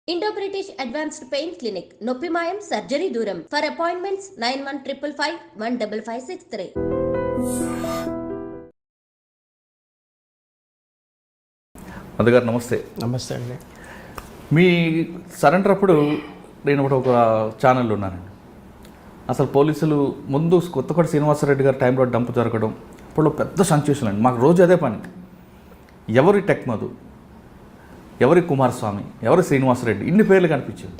Indo British advanced pain clinic నొప్పి మాయం surgery దూరం ఫర్ అపాయింట్మెంట్స్ 9155515563. మధుగారు నమస్తే. నమస్తే అండి. మీ సరెండర్ అప్పుడు నేను ఒక ఛానల్లో ఉన్నానండి. అసలు పోలీసులు ముందు కొత్తకోట శ్రీనివాసరెడ్డి గారి టైంలో డంప్ జరగడం అప్పుడు పెద్ద సంచేషన్ అండి. మాకు రోజు అదే పని. ఎవరి టెక్ మధు, ఎవరి కుమారస్వామి, ఎవరి శ్రీనివాసరెడ్డి, ఇన్ని పేర్లు కనిపించాయి.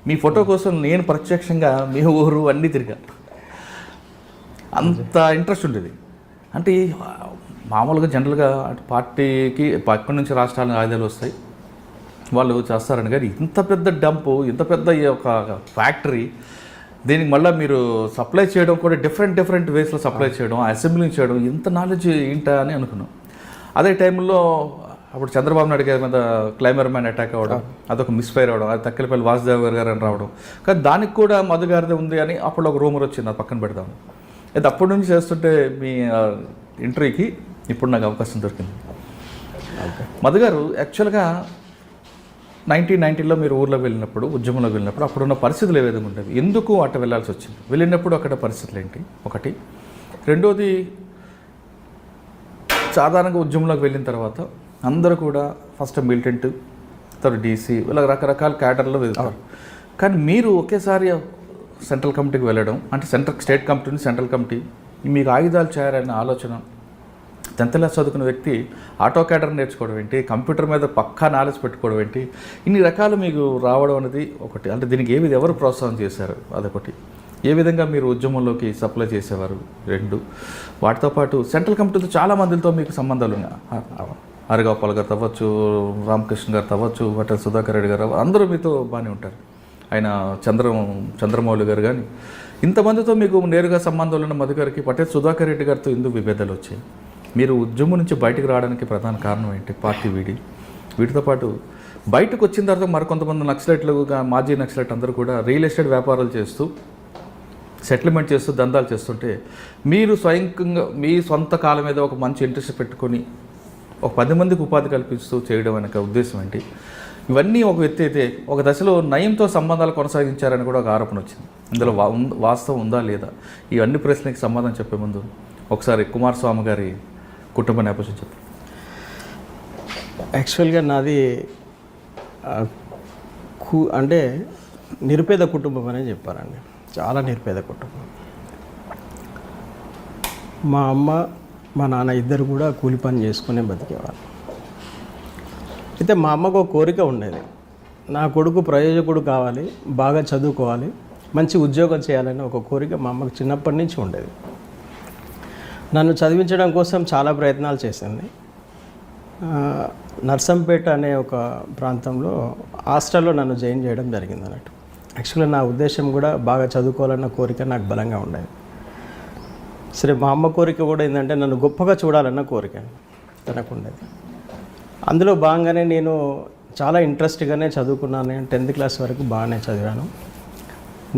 మీ ఫోటో కోసం నేను ప్రత్యక్షంగా మీ ఊరు అన్నీ తిరిగా. అంత ఇంట్రెస్ట్ ఉండేది. అంటే మామూలుగా జనరల్గా అటు పార్టీకి పక్కన నుంచి రాష్ట్రాలకు ఆయుధాలు వస్తాయి, వాళ్ళు చేస్తారని. కానీ ఇంత పెద్ద డంపు, ఇంత పెద్ద ఒక ఫ్యాక్టరీ, దీనికి మళ్ళీ మీరు సప్లై చేయడం కూడా డిఫరెంట్ వేస్లో సప్లై చేయడం, అసెంబ్లింగ్ చేయడం, ఇంత నాలెడ్జ్ ఏంటా అని అనుకున్నాం. అదే టైంలో అప్పుడు చంద్రబాబు నాయుడు గారి మీద క్లైమర్ మ్యాన్ అటాక్ అవ్వడం, అదొక మిస్ఫైర్ అవ్వడం, అది తక్కిలపల్లి వాసుదేవ్ గారు అని రావడం. కానీ దానికి కూడా మధు గారిదే ఉంది అని అప్పుడు ఒక రూమర్ వచ్చింది, అది పక్కన పెడదాం. అయితే అప్పటి నుంచి చేస్తుంటే మీ ఇంటర్వ్యూకి ఇప్పుడు నాకు అవకాశం దొరికింది. మధు గారు యాక్చువల్గా 1990లో మీరు ఊర్లోకి వెళ్ళినప్పుడు, ఉద్యమంలోకి వెళ్ళినప్పుడు అప్పుడున్న పరిస్థితులు ఏ విధంగా ఉండేవి, ఎందుకు అట్ట వెళ్ళాల్సి వచ్చింది, వెళ్ళినప్పుడు అక్కడ పరిస్థితులు ఏంటి ఒకటి. రెండోది, సాధారణంగా ఉద్యమంలోకి వెళ్ళిన తర్వాత అందరూ కూడా ఫస్ట్ మిలిటెంట్, తర్వాత డీసీ, ఇలా రకరకాల క్యాడర్లో వెళ్తారు. కానీ మీరు ఒకేసారి సెంట్రల్ కమిటీకి వెళ్ళడం, అంటే స్టేట్ కమిటీ నుంచి సెంట్రల్ కమిటీ, మీకు ఆయుధాలు చేయాలనే ఆలోచన. 10th క్లాస్ చదువుకున్న వ్యక్తి ఆటో క్యాడర్ నేర్చుకోవడం ఏంటి, కంప్యూటర్ మీద పక్కా నాలెడ్జ్ పెట్టుకోవడం ఏంటి, ఇన్ని రకాలు మీకు రావడం అనేది ఒకటి. అంటే దీనికి ఎవరు ప్రోత్సాహం చేశారు, అదొకటి. ఏ విధంగా మీరు ఉద్యమంలోకి సప్లై చేసేవారు, రెండు. వాటితో పాటు సెంట్రల్ కమిటీతో చాలా మందితో మీకు సంబంధాలు ఉన్నాయి. హరిగోపాల్ గారు అవ్వచ్చు, రామకృష్ణ గారు అవ్వచ్చు, వటల్ సుధాకర్ రెడ్డి గారు, అందరూ మీతో బాగానే ఉంటారు. ఆయన చంద్రమౌళి గారు, కానీ ఇంతమందితో మీకు నేరుగా సంబంధాలు ఉన్న మధు గారికి పటేల్ సుధాకర్ రెడ్డి గారితో ఎందుకు విభేదాలు వచ్చాయి, మీరు ఉద్యమం నుంచి బయటకు రావడానికి ప్రధాన కారణం ఏంటి, పార్టీ వీటితో పాటు బయటకు వచ్చిన తర్వాత మరికొంతమంది నక్సలైట్లుగా, మాజీ నక్సలైట్ అందరూ కూడా రియల్ ఎస్టేట్ వ్యాపారాలు చేస్తూ, సెటిల్మెంట్ చేస్తూ, దందాలు చేస్తుంటే మీరు స్వయంగా మీ సొంత కాలం మీద ఒక మంచి ఇంట్రెస్ట్ పెట్టుకొని ఒక 10 మందికి ఉపాధి కల్పిస్తూ చేయడం అనే ఉద్దేశం ఏంటి, ఇవన్నీ ఒక వ్యక్తి అయితే ఒక దశలో నయంతో సంబంధాలు కొనసాగించారని కూడా ఒక ఆరోపణ వచ్చింది. ఇందులో వాస్తవం ఉందా లేదా, ఇవన్నీ ప్రశ్నకి సమాధానం చెప్పే ముందు ఒకసారి కుమారస్వామి గారి కుటుంబ నేపథ్యం చెప్పండి. యాక్చువల్గా నాది అంటే నిరుపేద కుటుంబం అనే చెప్పారండి. చాలా నిరుపేద కుటుంబం. మా అమ్మ, మా నాన్న ఇద్దరు కూడా కూలి పని చేసుకునే బతికేవాళ్ళు. అయితే మా అమ్మకు ఒక కోరిక ఉండేది, నా కొడుకు ప్రయోజకుడు కావాలి, బాగా చదువుకోవాలి, మంచి ఉద్యోగం చేయాలని ఒక కోరిక మా అమ్మకు చిన్నప్పటి నుంచి ఉండేది. నన్ను చదివించడం కోసం చాలా ప్రయత్నాలు చేసింది. నర్సంపేట అనే ఒక ప్రాంతంలో హాస్టల్లో నన్ను జాయిన్ చేయడం జరిగింది అన్నట్టు. యాక్చువల్గా నా ఉద్దేశం కూడా బాగా చదువుకోవాలన్న కోరిక నాకు బలంగా ఉండేది. సరే, మా అమ్మ కోరిక కూడా ఏంటంటే నన్ను గొప్పగా చూడాలన్న కోరిక తనకు ఉండేది. అందులో భాగంగానే నేను చాలా ఇంట్రెస్ట్గానే చదువుకున్నాను. నేను 10th క్లాస్ వరకు బాగానే చదివాను.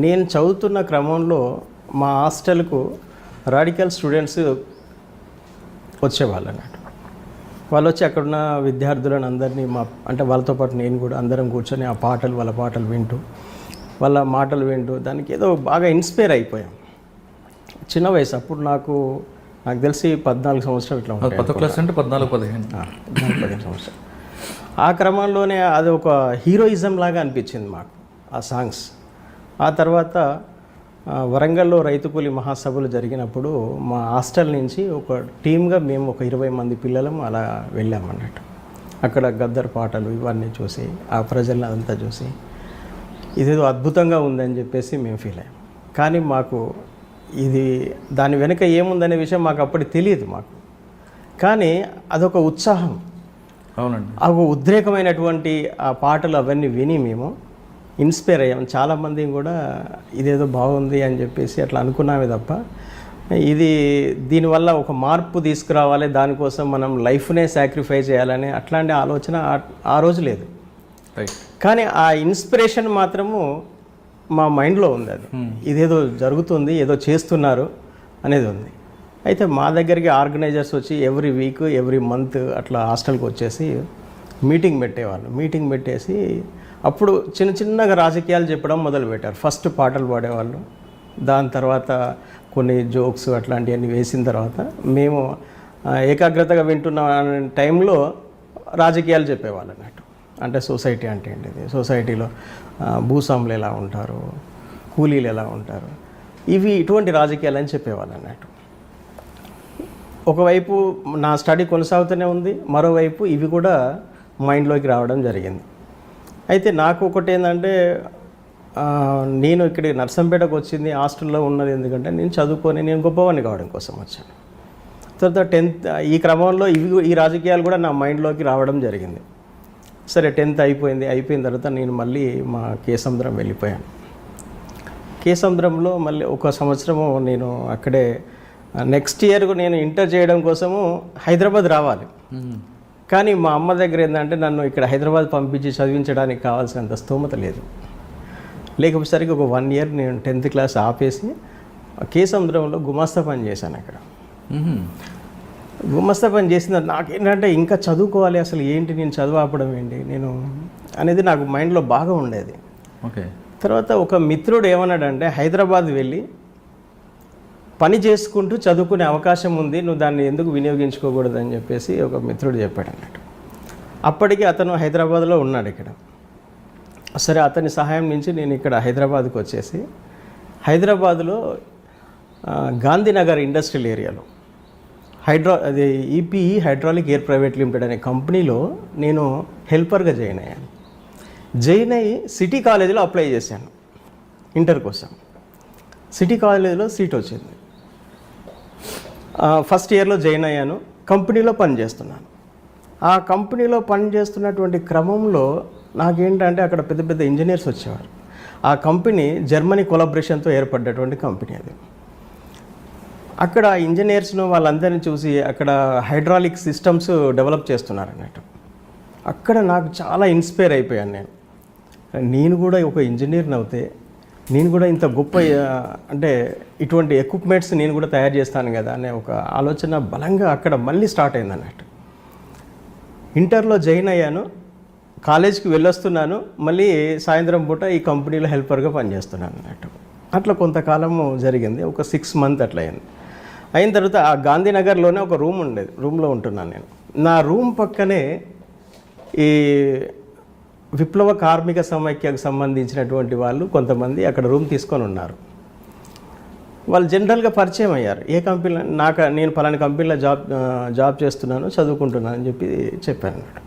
నేను చదువుతున్న క్రమంలో మా హాస్టల్కు రాడికల్ స్టూడెంట్స్ వచ్చేవాళ్ళు అన్నట్టు. వాళ్ళు వచ్చి అక్కడున్న విద్యార్థులను అందరినీ అంటే వాళ్ళతో పాటు నేను కూడా అందరం కూర్చొని ఆ పాటలు, వాళ్ళ పాటలు వింటూ, వాళ్ళ మాటలు వింటూ దానికి ఏదో బాగా ఇన్స్పైర్ అయిపోయాం. చిన్న వయసు అప్పుడు నాకు తెలిసి 14 సంవత్సరాలు ఇట్లా ఉంటాయి. 10th క్లాస్ అంటే 14-15 సంవత్సరాలు. ఆ క్రమంలోనే అది ఒక హీరోయిజం లాగా అనిపించింది మాకు ఆ సాంగ్స్. ఆ తర్వాత వరంగల్లో రైతు కూలి మహాసభలు జరిగినప్పుడు మా హాస్టల్ నుంచి ఒక టీమ్గా మేము ఒక 20 మంది పిల్లలం అలా వెళ్ళామన్నట్టు. అక్కడ గద్దర్ పాటలు ఇవన్నీ చూసి, ఆ ప్రజలను అదంతా చూసి ఇదేదో అద్భుతంగా ఉందని చెప్పేసి మేము ఫీల్ అయ్యాం. కానీ మాకు ఇది దాని వెనుక ఏముందనే విషయం మాకు అప్పటికి తెలియదు మాకు. కానీ అదొక ఉత్సాహం, అవునండి, ఒక ఉద్రేకమైనటువంటి ఆ పాటలు అవన్నీ విని మేము ఇన్స్పైర్ అయ్యాం. చాలామంది కూడా ఇదేదో బాగుంది అని చెప్పేసి అట్లా అనుకున్నామే తప్ప దీనివల్ల ఒక మార్పు తీసుకురావాలి, దానికోసం మనం లైఫ్నే సాక్రిఫైస్ చేయాలని అట్లాంటి ఆలోచన ఆ రోజు లేదు. కానీ ఆ ఇన్స్పిరేషన్ మాత్రము మా మైండ్లో ఉంది. అది ఇదేదో జరుగుతుంది, ఏదో చేస్తున్నారు అనేది ఉంది. అయితే మా దగ్గరికి ఆర్గనైజర్స్ వచ్చి ఎవ్రీ వీక్, ఎవ్రీ మంత్ అట్లా హాస్టల్కి వచ్చేసి మీటింగ్ పెట్టేవాళ్ళు. మీటింగ్ పెట్టేసి అప్పుడు చిన్నగా రాజకీయాలు చెప్పడం మొదలుపెట్టారు. ఫస్ట్ పాటలు పాడేవాళ్ళు, దాని తర్వాత కొన్ని జోక్స్ అట్లాంటివన్నీ వేసిన తర్వాత మేము ఏకాగ్రతగా వింటున్న టైంలో రాజకీయాలు చెప్పేవాళ్ళు అన్నట్టు. అంటే సొసైటీ అంటే ఏంటిది, సొసైటీలో భూస్వాములు ఎలా ఉంటారు, కూలీలు ఎలా ఉంటారు, ఇటువంటి రాజకీయాలు అని చెప్పేవాళ్ళు అన్నట్టు. ఒకవైపు నా స్టడీ కొనసాగుతూనే ఉంది, మరోవైపు ఇవి కూడా మైండ్లోకి రావడం జరిగింది. అయితే నాకు ఒకటి ఏంటంటే, నేను ఇక్కడ నర్సంపేటకు వచ్చింది, హాస్టల్లో ఉన్నది ఎందుకంటే నేను చదువుకొని నేను గొప్పవాడిని కావడం కోసం వచ్చాను. తర్వాత 10th ఈ క్రమంలో ఈ రాజకీయాలు కూడా నా మైండ్లోకి రావడం జరిగింది. సరే 10th అయిపోయిన తర్వాత నేను మళ్ళీ మా కేసముద్రం వెళ్ళిపోయాను. కేసముద్రంలో మళ్ళీ 1 సంవత్సరము నేను అక్కడే, నెక్స్ట్ ఇయర్ నేను ఇంటర్ చేయడం కోసము హైదరాబాద్ రావాలి. కానీ మా అమ్మ దగ్గర ఏంటంటే నన్ను ఇక్కడ హైదరాబాద్ పంపించి చదివించడానికి కావాల్సినంత స్తోమత లేదు. లేకపోయేసరికి ఒక 1 ఇయర్ నేను 10th క్లాస్ ఆపేసి కేసముద్రంలో గుమాస్తా పని చేశాను. అక్కడ గుమాస్తా పని చేసిన నాకేంటంటే ఇంకా చదువుకోవాలి, అసలు ఏంటి నేను చదువు ఆపడం ఏంటి నేను అనేది నాకు మైండ్లో బాగా ఉండేది. ఓకే. తర్వాత ఒక మిత్రుడు ఏమన్నాడంటే, హైదరాబాద్ వెళ్ళి పని చేసుకుంటూ చదువుకునే అవకాశం ఉంది, నువ్వు దాన్ని ఎందుకు వినియోగించుకోకూడదు అని చెప్పేసి ఒక మిత్రుడు చెప్పాడు అన్నట్టు. అప్పటికి అతను హైదరాబాద్లో ఉన్నాడు ఇక్కడ. సరే అతని సహాయం నుంచి నేను ఇక్కడ హైదరాబాద్కి వచ్చేసి, హైదరాబాద్లో గాంధీనగర్ ఇండస్ట్రియల్ ఏరియాలో అది ఈపీఈ హైడ్రాలిక్ ఎయిర్ ప్రైవేట్ లిమిటెడ్ అనే కంపెనీలో నేను హెల్పర్గా జాయిన్ అయ్యాను. జాయిన్ అయ్యి సిటీ కాలేజీలో అప్లై చేశాను ఇంటర్ కోసం. సిటీ కాలేజీలో సీట్ వచ్చింది. ఫస్ట్ ఇయర్లో జాయిన్ అయ్యాను, కంపెనీలో పనిచేస్తున్నాను. ఆ కంపెనీలో పనిచేస్తున్నటువంటి క్రమంలో నాకేంటంటే అక్కడ పెద్ద పెద్ద ఇంజనీర్స్ వచ్చేవారు. ఆ కంపెనీ జర్మనీ కొలాబరేషన్తో ఏర్పడ్డటువంటి కంపెనీ అది. అక్కడ ఇంజనీర్స్ను వాళ్ళందరినీ చూసి అక్కడ హైడ్రాలిక్ సిస్టమ్స్ డెవలప్ చేస్తున్నారు అన్నట్టు. అక్కడ నాకు చాలా ఇన్స్పైర్ అయిపోయాను. నేను కూడా ఒక ఇంజనీర్ని అవుతే నేను కూడా ఇంత గొప్ప అంటే ఇటువంటి ఎక్విప్మెంట్స్ నేను కూడా తయారు చేస్తాను కదా అనే ఒక ఆలోచన బలంగా అక్కడ మళ్ళీ స్టార్ట్ అయింది అన్నట్టు. ఇంటర్లో జాయిన్ అయ్యాను, కాలేజ్కి వెళ్ళొస్తున్నాను, మళ్ళీ సాయంత్రం పూట ఈ కంపెనీలో హెల్పర్గా పనిచేస్తున్నాను అన్నట్టు. అట్లా కొంతకాలము జరిగింది, ఒక 6 months అట్లా అయింది. అయిన తర్వాత ఆ గాంధీనగర్లోనే ఒక రూమ్ ఉండేది, రూమ్లో ఉంటున్నాను నేను. నా రూమ్ పక్కనే ఈ విప్లవ కార్మిక సమైక్యకు సంబంధించినటువంటి వాళ్ళు కొంతమంది అక్కడ రూమ్ తీసుకొని ఉన్నారు. వాళ్ళు జనరల్గా పరిచయం అయ్యారు. ఏ కంపెనీలో నేను పలానా కంపెనీలో జాబ్ చేస్తున్నాను, చదువుకుంటున్నాను అని చెప్పాను అన్నమాట.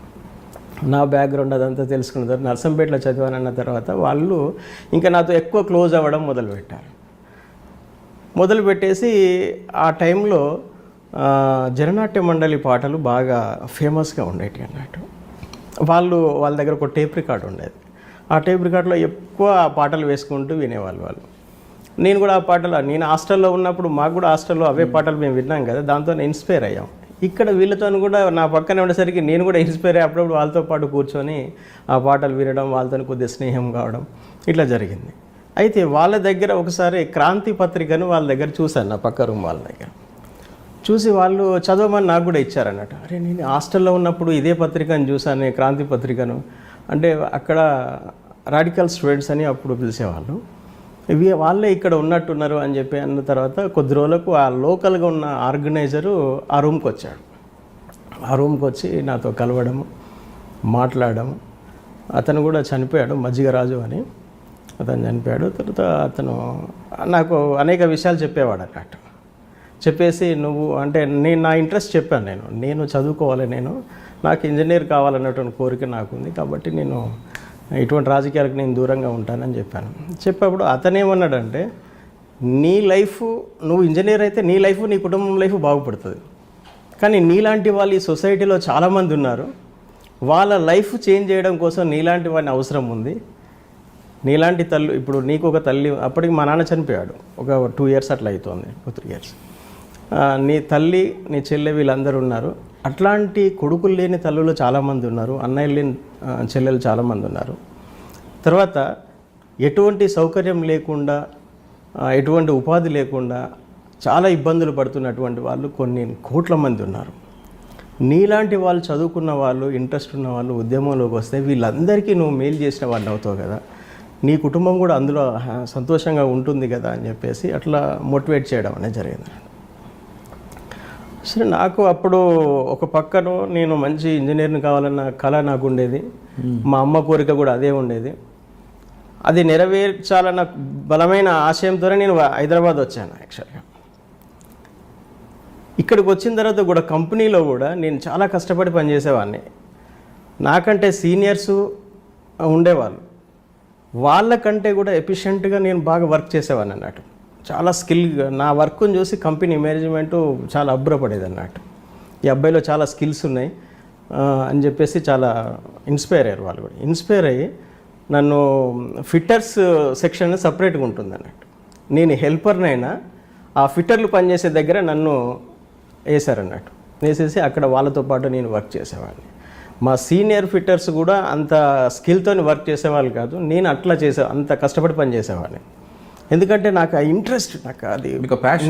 నా బ్యాక్గ్రౌండ్ అదంతా తెలుసుకున్న తర్వాత, నర్సంపేటలో చదివానన్న తర్వాత వాళ్ళు ఇంకా నాతో ఎక్కువ క్లోజ్ అవ్వడం మొదలుపెట్టేసి ఆ టైంలో జననాట్య మండలి పాటలు బాగా ఫేమస్గా ఉండేవి అన్నట్టు. వాళ్ళ దగ్గర ఒక టేప్ రికార్డ్ ఉండేది. ఆ టేప్ రికార్డులో ఎక్కువ ఆ పాటలు వేసుకుంటూ వినేవాళ్ళు వాళ్ళు. నేను కూడా ఆ పాటలు, నేను హాస్టల్లో ఉన్నప్పుడు మాకు కూడా హాస్టల్లో అవే పాటలు మేము విన్నాం కదా, దాంతో ఇన్స్పైర్ అయ్యాం. ఇక్కడ వీళ్ళతో కూడా నా పక్కనే ఉండేసరికి నేను కూడా ఇన్స్పైర్ అయ్యి అప్పుడప్పుడు వాళ్ళతో పాటు కూర్చొని ఆ పాటలు వినడం, వాళ్ళతో కొద్దిగా స్నేహం కావడం ఇట్లా జరిగింది. అయితే వాళ్ళ దగ్గర ఒకసారి క్రాంతి పత్రికను వాళ్ళ దగ్గర చూశాను, నా పక్క రూమ్ వాళ్ళ దగ్గర చూసి వాళ్ళు చదవమని నాకు కూడా ఇచ్చారన్నట్టు. అరే నేను హాస్టల్లో ఉన్నప్పుడు ఇదే పత్రికను చూశాను, క్రాంతి పత్రికను. అంటే అక్కడ రాడికల్ స్టూడెంట్స్ అని అప్పుడు పిలిచేవాళ్ళు. వాళ్ళే ఇక్కడ ఉన్నట్టున్నారు అని చెప్పి అన్న తర్వాత కొద్ది రోజులకు ఆ లోకల్గా ఉన్న ఆర్గనైజరు ఆ రూమ్కి వచ్చాడు. ఆ రూమ్కి వచ్చి నాతో కలవడము, మాట్లాడడం. అతను కూడా చనిపోయాడు, మజ్జిగరాజు అని అతను చనిపోయాడు. తర్వాత అతను నాకు అనేక విషయాలు చెప్పేవాడు అన్నట్టు. చెప్పేసి నువ్వు అంటే నా ఇంట్రెస్ట్ చెప్పాను, నేను చదువుకోవాలి, నాకు ఇంజనీర్ కావాలన్నటువంటి కోరిక నాకుంది, కాబట్టి నేను ఇటువంటి రాజకీయాలకు నేను దూరంగా ఉంటానని చెప్పాను. చెప్పేప్పుడు అతనేమన్నాడంటే, నీ లైఫ్, నువ్వు ఇంజనీర్ అయితే నీ లైఫ్, నీ కుటుంబం లైఫ్ బాగుపడుతుంది, కానీ నీలాంటి వాళ్ళు ఈ సొసైటీలో చాలామంది ఉన్నారు, వాళ్ళ లైఫ్ చేంజ్ చేయడం కోసం నీలాంటి వాడిని అవసరం ఉంది. నీలాంటి తల్లి, ఇప్పుడు నీకు ఒక తల్లి, అప్పటికి మా నాన్న చనిపోయాడు, ఒక 2 years అట్లా అవుతుంది, 3 years. నీ తల్లి, నీ చెల్లె వీళ్ళందరూ ఉన్నారు. అట్లాంటి కొడుకులు లేని తల్లులు చాలామంది ఉన్నారు, అన్నయ్యలు లేని చెల్లెలు చాలామంది ఉన్నారు. తర్వాత ఎటువంటి సౌకర్యం లేకుండా, ఎటువంటి ఉపాధి లేకుండా చాలా ఇబ్బందులు పడుతున్నటువంటి వాళ్ళు కొన్ని కోట్ల మంది ఉన్నారు. నీలాంటి వాళ్ళు చదువుకున్న వాళ్ళు ఇంట్రెస్ట్ ఉన్న వాళ్ళు ఉద్యమంలోకి వస్తే వీళ్ళందరికీ నువ్వు మేలు చేసిన వాడిని అవుతావు కదా, నీ కుటుంబం కూడా అందులో సంతోషంగా ఉంటుంది కదా అని చెప్పేసి అట్లా మోటివేట్ చేయడం అనేది జరిగింది. సరే, నాకు అప్పుడు ఒక పక్కన నేను మంచి ఇంజనీర్ని కావాలన్న కళ నాకు ఉండేది, మా అమ్మ కోరిక కూడా అదే ఉండేది. అది నెరవేర్చాలన్న బలమైన ఆశయంతోనే నేను హైదరాబాద్ వచ్చాను. యాక్చువల్గా ఇక్కడికి వచ్చిన తర్వాత కూడా కంపెనీలో కూడా నేను చాలా కష్టపడి పనిచేసేవాడిని. నాకంటే సీనియర్స్ ఉండేవాళ్ళు, వాళ్ళకంటే కూడా ఎఫిషియెంట్గా నేను బాగా వర్క్ చేసేవాడిని అన్నట్టు. చాలా స్కిల్గా నా వర్క్ని చూసి కంపెనీ మేనేజ్మెంట్ చాలా అబ్బురపడేది అన్నట్టు. ఈ అబ్బాయిలో చాలా స్కిల్స్ ఉన్నాయి అని చెప్పేసి చాలా ఇన్స్పైర్ అయ్యారు వాళ్ళు కూడా. ఇన్స్పైర్ అయ్యి నన్ను ఫిట్టర్స్ సెక్షన్ సపరేట్గా ఉంటుంది అన్నట్టు. నేను హెల్పర్నైనా ఆ ఫిట్టర్లు పనిచేసే దగ్గర నన్ను వేసారన్నట్టు. వేసేసి అక్కడ వాళ్ళతో పాటు నేను వర్క్ చేసేవాడిని. మా సీనియర్ ఫిట్టర్స్ కూడా అంత స్కిల్తో వర్క్ చేసేవాళ్ళు కాదు, నేను అట్లా అంత కష్టపడి పని చేసేవాడిని. ఎందుకంటే నాకు ఆ ఇంట్రెస్ట్, నాకు అది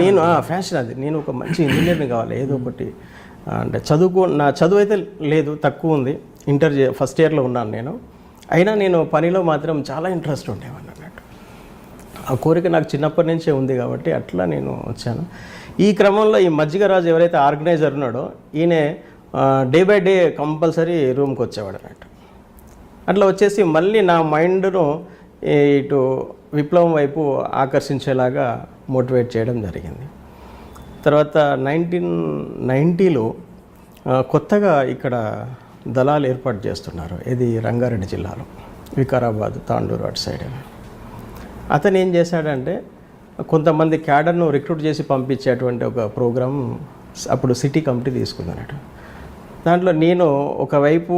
నేను ఫ్యాషన్, అది నేను ఒక మంచి ఇంజనీర్ని కావాలి ఏదో ఒకటి. అంటే నా చదువు అయితే లేదు, తక్కువ ఉంది, ఇంటర్ ఫస్ట్ ఇయర్లో ఉన్నాను నేను. అయినా నేను పనిలో మాత్రం చాలా ఇంట్రెస్ట్ ఉండేవాడిని అన్నట్టు. ఆ కోరిక నాకు చిన్నప్పటి నుంచే ఉంది కాబట్టి అట్లా నేను వచ్చాను. ఈ క్రమంలో ఈ మజ్జిగరాజు ఎవరైతే ఆర్గనైజర్ ఉన్నాడో ఈయన డే బై డే కంపల్సరీ రూమ్కి వచ్చేవాడు అన్నట్టు. అట్లా వచ్చేసి మళ్ళీ నా మైండ్ను ఇటు విప్లవం వైపు ఆకర్షించేలాగా మోటివేట్ చేయడం జరిగింది. తర్వాత 1990లో కొత్తగా ఇక్కడ దళాలు ఏర్పాటు చేస్తున్నారు. ఇది రంగారెడ్డి జిల్లాలో, వికారాబాద్, తాండూరు అటు సైడ్. అతను ఏం చేశాడంటే కొంతమంది క్యాడర్ను రిక్రూట్ చేసి పంపించేటువంటి ఒక ప్రోగ్రాం అప్పుడు సిటీ కమిటీ తీసుకుందన్నట్టు. దాంట్లో నేను ఒకవైపు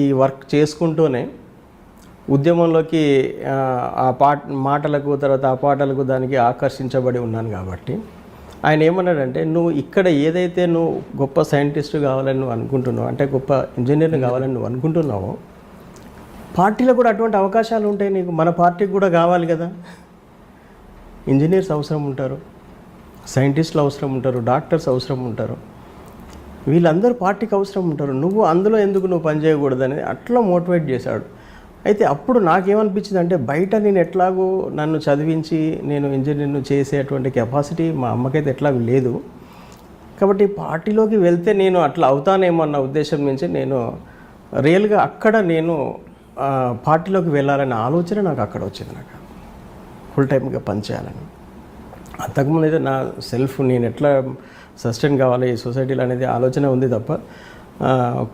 ఈ వర్క్ చేసుకుంటూనే ఉద్యమంలోకి ఆ మాటలకు తర్వాత ఆ పాటలకు దానికి ఆకర్షించబడి ఉన్నాను కాబట్టి ఆయన ఏమన్నాడంటే, నువ్వు ఇక్కడ ఏదైతే నువ్వు గొప్ప సైంటిస్ట్ కావాలని నువ్వు అనుకుంటున్నావు, అంటే గొప్ప ఇంజనీర్ని కావాలని నువ్వు అనుకుంటున్నావో, పార్టీలో కూడా అటువంటి అవకాశాలు ఉంటాయి నీకు. మన పార్టీకి కూడా కావాలి కదా, ఇంజనీర్స్ అవసరం ఉంటారు, సైంటిస్టులు అవసరం ఉంటారు, డాక్టర్స్ అవసరం ఉంటారు, వీళ్ళందరూ పార్టీకి అవసరం ఉంటారు, నువ్వు అందులో ఎందుకు నువ్వు పనిచేయకూడదని అట్లా మోటివేట్ చేశాడు. అయితే అప్పుడు నాకేమనిపించింది అంటే, బయట నేను ఎట్లాగో నన్ను చదివించి నేను ఇంజనీర్ను చేసేటువంటి కెపాసిటీ మా అమ్మకైతే ఎట్లాగూ లేదు కాబట్టి పార్టీలోకి వెళ్తే నేను అట్లా అవుతానేమో అన్న ఉద్దేశం నుంచి నేను రియల్గా అక్కడ నేను పార్టీలోకి వెళ్ళాలనే ఆలోచన నాకు అక్కడ వచ్చింది. నాకు ఫుల్ టైమ్గా పనిచేయాలని. అంతకుముందు అయితే నా సెల్ఫ్ నేను ఎట్లా సస్టైన్ కావాలి ఈ సొసైటీలో అనేది ఆలోచన ఉంది తప్ప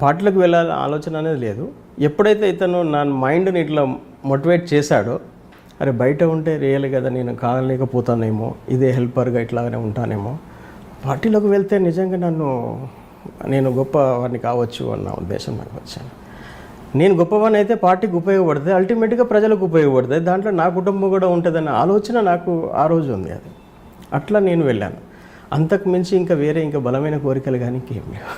పార్టీలకు వెళ్ళాలని ఆలోచన అనేది లేదు. ఎప్పుడైతే ఇతను నా మైండ్ని ఇట్లా మోటివేట్ చేశాడో, అరే బయట ఉంటే రియల్ కదా నేను కాలేకపోతానేమో, ఇదే హెల్పర్గా ఇట్లాగానే ఉంటానేమో, పార్టీలోకి వెళ్తే నిజంగా నేను గొప్పవాడిని కావచ్చు అన్న ఉద్దేశం నాకు వచ్చాను. నేను గొప్పవాడిని అయితే పార్టీకి ఉపయోగపడుతుంది, అల్టిమేట్గా ప్రజలకు ఉపయోగపడుతుంది, దాంట్లో నా కుటుంబం కూడా ఉంటుందన్న ఆలోచన నాకు ఆ రోజు ఉంది. అది అట్లా నేను వెళ్ళాను. అంతకు మించి ఇంకా వేరే ఇంకా బలమైన కోరికలు కానీ ఇంకేం లేవు.